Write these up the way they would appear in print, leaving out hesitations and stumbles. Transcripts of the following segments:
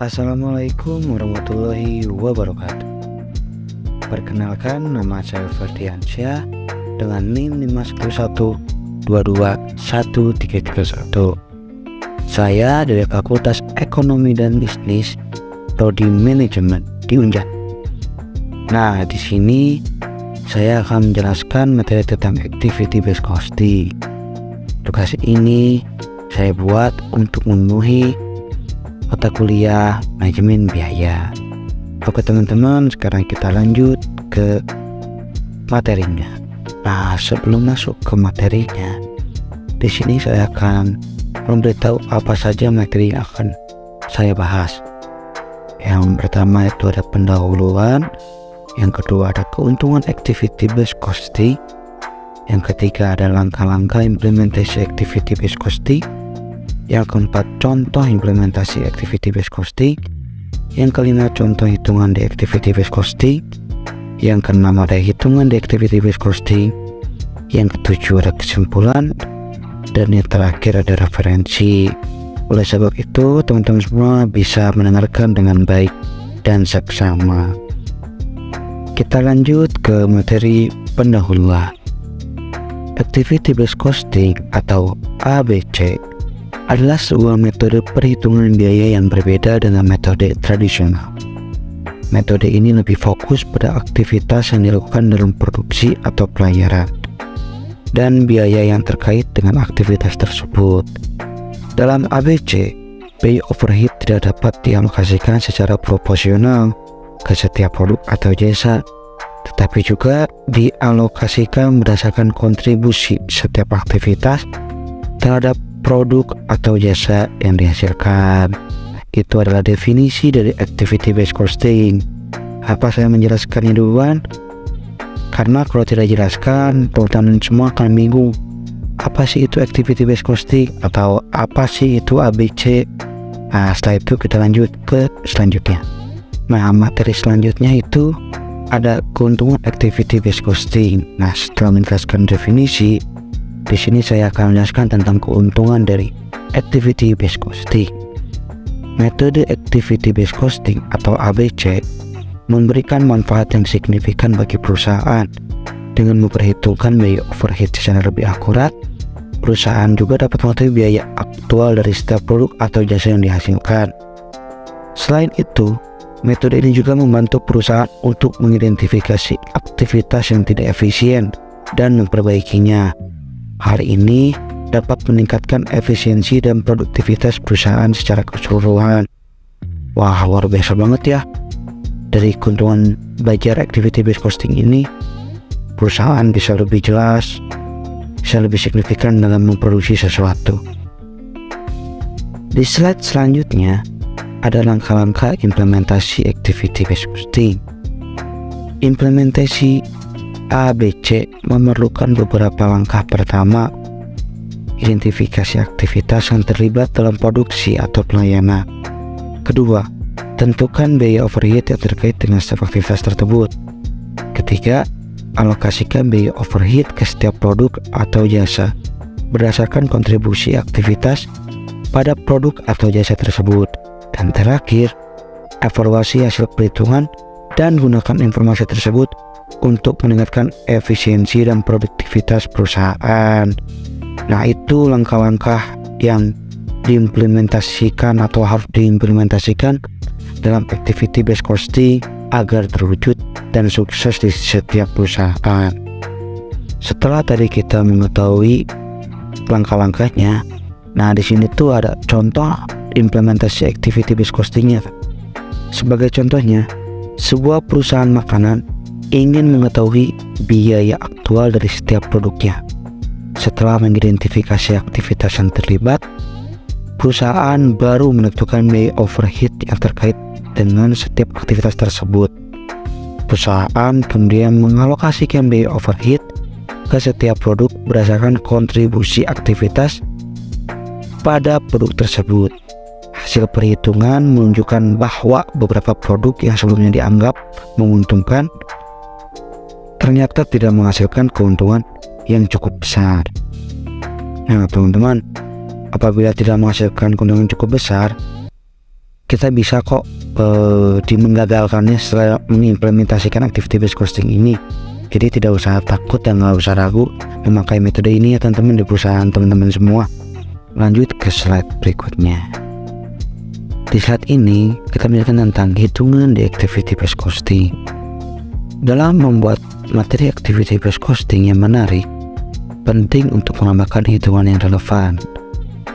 Assalamualaikum warahmatullahi wabarakatuh. Perkenalkan, nama saya Ferdiansyah dengan NIM 511221331. Saya dari Fakultas Ekonomi dan Bisnis, Prodi Manajemen di Unjad. Nah, di sini saya akan menjelaskan materi tentang activity based costing. Tugas ini saya buat untuk memenuhi mata kuliah manajemen biaya. Oke teman-teman, sekarang kita lanjut ke materinya. Nah, sebelum masuk ke materinya, di sini saya akan memberitahu apa saja materi yang akan saya bahas. Yang pertama itu ada pendahuluan, yang kedua ada keuntungan activity based costing, yang ketiga ada langkah-langkah implementasi activity based costing, yang keempat contoh implementasi activity based costing, yang kelima contoh hitungan di activity based costing, yang keenam ada hitungan di activity based costing, yang ketujuh ada kesimpulan, dan yang terakhir ada referensi. Oleh sebab itu teman-teman semua bisa mendengarkan dengan baik dan seksama. Kita lanjut ke materi pendahuluan. Activity based costing atau ABC adalah sebuah metode perhitungan biaya yang berbeda dengan metode tradisional. Metode ini lebih fokus pada aktivitas yang dilakukan dalam produksi atau pelayaran dan biaya yang terkait dengan aktivitas tersebut. Dalam ABC, biaya overhead tidak dapat dialokasikan secara proporsional ke setiap produk atau jasa, tetapi juga dialokasikan berdasarkan kontribusi setiap aktivitas terhadap produk atau jasa yang dihasilkan. Itu adalah definisi dari activity based costing. Apa saya menjelaskannya duluan? Karena kalau tidak jelaskan, teman-teman semua akan bingung. Apa sih itu activity based costing atau apa sih itu ABC? Nah, setelah itu kita lanjut ke selanjutnya. Nah, materi selanjutnya itu ada keuntungan activity based costing. Nah, setelah menjelaskan definisi, di sini saya akan menjelaskan tentang keuntungan dari activity based costing. Metode activity based costing atau ABC memberikan manfaat yang signifikan bagi perusahaan. Dengan memperhitungkan biaya overhead secara lebih akurat, perusahaan juga dapat mengetahui biaya aktual dari setiap produk atau jasa yang dihasilkan. Selain itu, metode ini juga membantu perusahaan untuk mengidentifikasi aktivitas yang tidak efisien dan memperbaikinya. Hal ini dapat meningkatkan efisiensi dan produktivitas perusahaan secara keseluruhan. Wah, luar biasa banget ya. Dari keuntungan belajar activity based costing ini, perusahaan bisa lebih jelas, bisa lebih signifikan dalam memproduksi sesuatu. Di slide selanjutnya, ada langkah-langkah implementasi activity based costing. Implementasi ABC memerlukan beberapa langkah. Pertama, identifikasi aktivitas yang terlibat dalam produksi atau pelayanan. Kedua, tentukan biaya overhead yang terkait dengan setiap aktivitas tersebut. Ketiga, alokasikan biaya overhead ke setiap produk atau jasa berdasarkan kontribusi aktivitas pada produk atau jasa tersebut. Dan terakhir, evaluasi hasil perhitungan dan gunakan informasi tersebut untuk meningkatkan efisiensi dan produktivitas perusahaan. Nah, itu langkah-langkah yang diimplementasikan atau harus diimplementasikan dalam activity based costing agar terwujud dan sukses di setiap perusahaan. Setelah tadi kita mengetahui langkah-langkahnya, nah di sini tuh ada contoh implementasi activity based costingnya. Sebagai contohnya, sebuah perusahaan makanan ingin mengetahui biaya aktual dari setiap produknya. Setelah mengidentifikasi aktivitas yang terlibat, perusahaan baru menentukan biaya overhead yang terkait dengan setiap aktivitas tersebut. Perusahaan kemudian mengalokasikan biaya overhead ke setiap produk berdasarkan kontribusi aktivitas pada produk tersebut. Hasil perhitungan menunjukkan bahwa beberapa produk yang sebelumnya dianggap menguntungkan ternyata tidak menghasilkan keuntungan yang cukup besar. Nah teman-teman, apabila tidak menghasilkan keuntungan yang cukup besar, kita bisa kok menggagalkannya setelah mengimplementasikan activity based costing ini. Jadi tidak usah takut dan nggak usah ragu memakai metode ini ya teman-teman di perusahaan teman-teman semua. Lanjut ke slide berikutnya. Di slide ini kita menjelaskan tentang hitungan di activity based costing. Dalam membuat materi activity based costing yang menarik, penting untuk menambahkan hitungan yang relevan.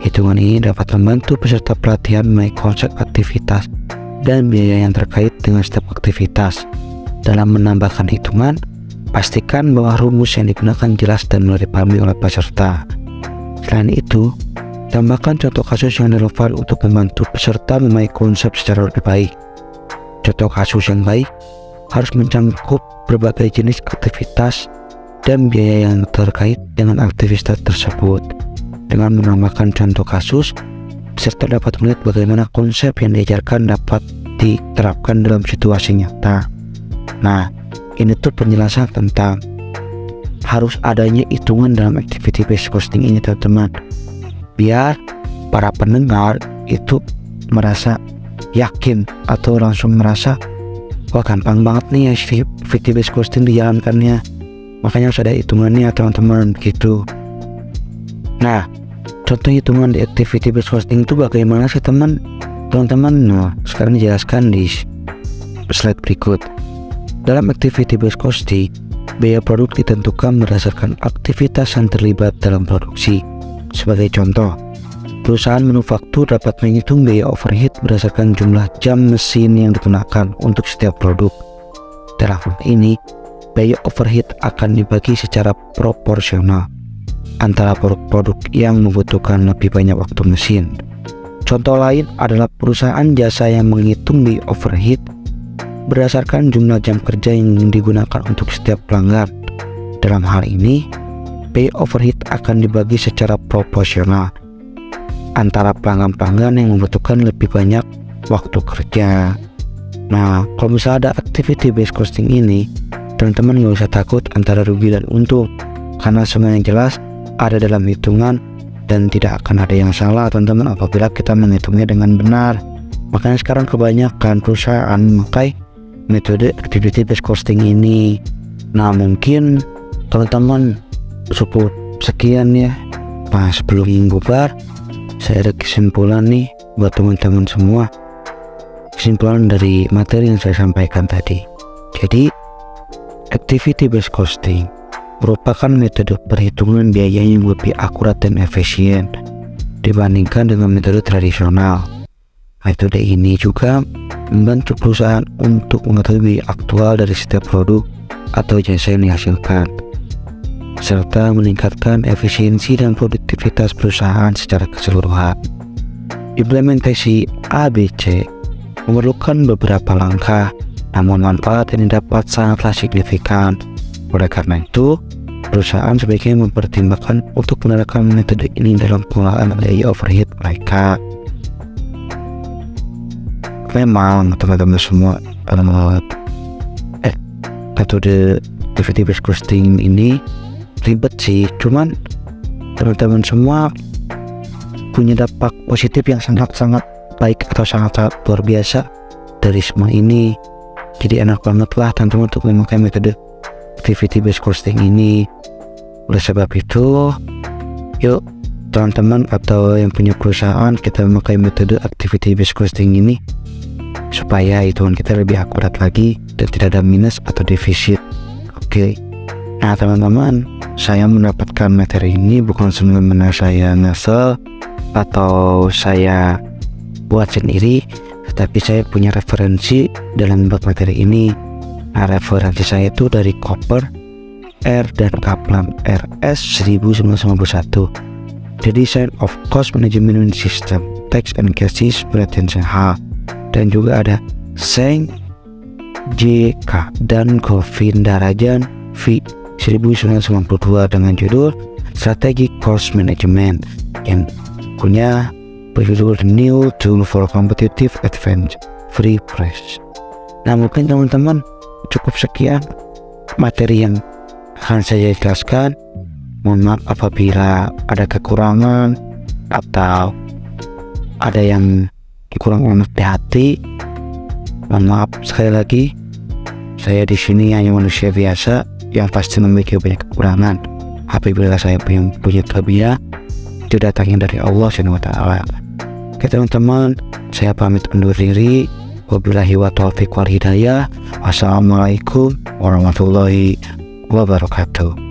Hitungan ini dapat membantu peserta pelatihan mengenai konsep aktivitas dan biaya yang terkait dengan setiap aktivitas. Dalam menambahkan hitungan, pastikan bahwa rumus yang digunakan jelas dan mudah dipahami oleh peserta. Selain itu, tambahkan contoh kasus yang relevan untuk membantu peserta memahami konsep secara lebih baik. Contoh kasus yang baik harus mencakup berbagai jenis aktivitas dan biaya yang terkait dengan aktivitas tersebut. Dengan menambahkan contoh kasus, peserta dapat melihat bagaimana konsep yang diajarkan dapat diterapkan dalam situasi nyata. Nah, ini tuh penjelasan tentang harus adanya hitungan dalam activity based costing ini teman-teman, biar para pendengar itu merasa yakin atau langsung merasa wah gampang banget nih ya activity based costing dijalankannya, makanya harus ada hitungannya teman-teman gitu. Nah, contoh hitungan di activity based costing itu bagaimana sih teman-teman? Nah, sekarang dijelaskan di slide berikut. Dalam activity based costing, biaya produk ditentukan berdasarkan aktivitas yang terlibat dalam produksi. Sebagai contoh, perusahaan manufaktur dapat menghitung biaya overhead berdasarkan jumlah jam mesin yang digunakan untuk setiap produk. Dalam hal ini, biaya overhead akan dibagi secara proporsional antara produk-produk yang membutuhkan lebih banyak waktu mesin. Contoh lain adalah perusahaan jasa yang menghitung biaya overhead berdasarkan jumlah jam kerja yang digunakan untuk setiap pelanggan. Dalam hal ini, biaya overhead akan dibagi secara proporsional antara pelanggan-pelanggan yang membutuhkan lebih banyak waktu kerja. Nah, kalau misalnya ada activity based costing ini, teman-teman gak usah takut antara rugi dan untung, karena semua yang jelas ada dalam hitungan dan tidak akan ada yang salah teman-teman apabila kita menghitungnya dengan benar. Makanya sekarang kebanyakan perusahaan memakai metode activity based costing ini. Nah, mungkin teman-teman cukup sekian ya. Sebelum bubar, saya ada kesimpulan nih buat teman-teman semua. Kesimpulan dari materi yang saya sampaikan tadi. Jadi, activity based costing merupakan metode perhitungan biaya yang lebih akurat dan efisien dibandingkan dengan metode tradisional. Metode ini juga membantu perusahaan untuk mengetahui aktual dari setiap produk atau jasa yang dihasilkan, serta meningkatkan efisiensi dan produktivitas perusahaan secara keseluruhan. Implementasi ABC memerlukan beberapa langkah, namun manfaat yang didapat sangatlah signifikan. Oleh karena itu, perusahaan sebaiknya mempertimbangkan untuk menerapkan metode ini dalam pengelolaan biaya overhead mereka. Memang teman-teman semua metode activity based costing ini ribet sih, cuman teman-teman semua punya dampak positif yang sangat-sangat baik atau sangat luar biasa dari semua ini. Jadi enak banget lah teman-teman untuk memakai metode activity based costing ini. Oleh sebab itu, yuk teman-teman atau yang punya perusahaan, kita memakai metode activity based costing ini supaya hitungan kita lebih akurat lagi dan tidak ada minus atau defisit. Oke. Nah teman-teman, saya mendapatkan materi ini bukan sebenarnya saya ngasal atau saya buat sendiri, tetapi saya punya referensi dalam membuat materi ini. Nah, referensi saya itu dari Koper, R dan Kaplan RS 1991. The Design of Cost Management System, Tax and Cases Pretension H, dan juga ada Seng JK dan Govindarajan V 1992 dengan judul Strategic Cost Management yang punya berjudul New Tool for Competitive Advantage, Free Press. Nah mungkin teman-teman cukup sekian materi yang akan saya jelaskan. Mohon maaf apabila ada kekurangan atau ada yang kekurangan hati. Mohon maaf sekali lagi. Saya di sini hanya manusia biasa yang pasti memiliki banyak kekurangan. Apabila saya punya kelebihan, itu datangnya dari Allah SWT. Oke teman-teman, saya pamit undur diri. Wabillahi wa taufiq wal hidayah. Wassalamualaikum warahmatullahi wabarakatuh.